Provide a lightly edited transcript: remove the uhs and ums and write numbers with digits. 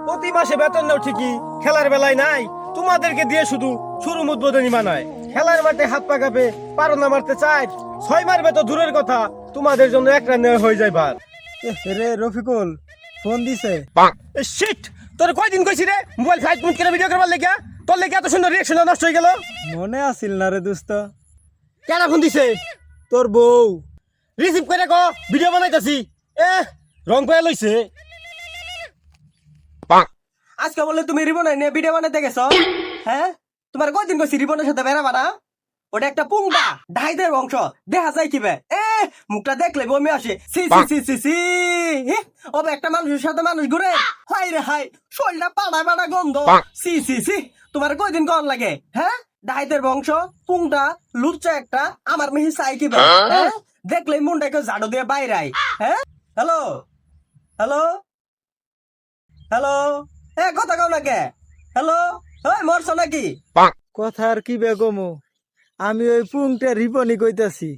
প্রতি মাসে বেতন নাও ঠিকই, খেলার বেলায় নাই। তোমাদেরকে দিয়ে শুধু শুরু উদ্বোধনী বানায়। খেলার মাঠে হাত পা কাঁপে, পারো না মারতে চাই। 6 মারবে তো দূরের কথা, তোমাদের জন্য এক রান হয়ে যায় বার। রে রফিকুল ফোন দিছে। শিট, তোর কয়দিন কইছি রে মোবাইল ফ্লাইট মুড করে ভিডিও করবার লেগা? তোর লেগে এত সুন্দর রিঅ্যাকশন নষ্ট হয়ে গেল। মনে আসিল না রে দোস্ত। কেন ফোন দিছে? তোর বউ। রিসিভ করে কো ভিডিও বানাইতাছি। রং পেয়ে লইছে। আজকে বললে তুমি রিবন নিয়ে ভিডিও বানাইতে গেছো? হ্যাঁ, তোমার কয়দিন কইছি রিবনের সাথে বেড়াবা না? ওটা একটা পুংটা, ডাইদের বংশ, দেখা যায় কিবে। মুখটা দেখলে বমি আসে। সি সি সি সি সি। ওবে একটা মানুষের সাথে মানুষ ঘুরে, হাই রে হাই, শরীরটা পাড়া পাড়া গন্ধ। সি সি সি। তোমার কয়দিন কন লাগে? হ্যাঁ, ডাইদের বংশ, পুংটা, লুচ্চা একটা, আমার মেহি চাই কিবে। হ্যাঁ, দেখলে মুন্ডাকে ঝাড়ু দিয়ে বাইরাই। হ্যাঁ, হ্যালো হ্যালো হ্যালো, কথা কও না কে? হ্যালো, ওই মরছ নাকি? কথা আর কি বেগমু, আমি ওই পুংটা রিপনি কইতাছি।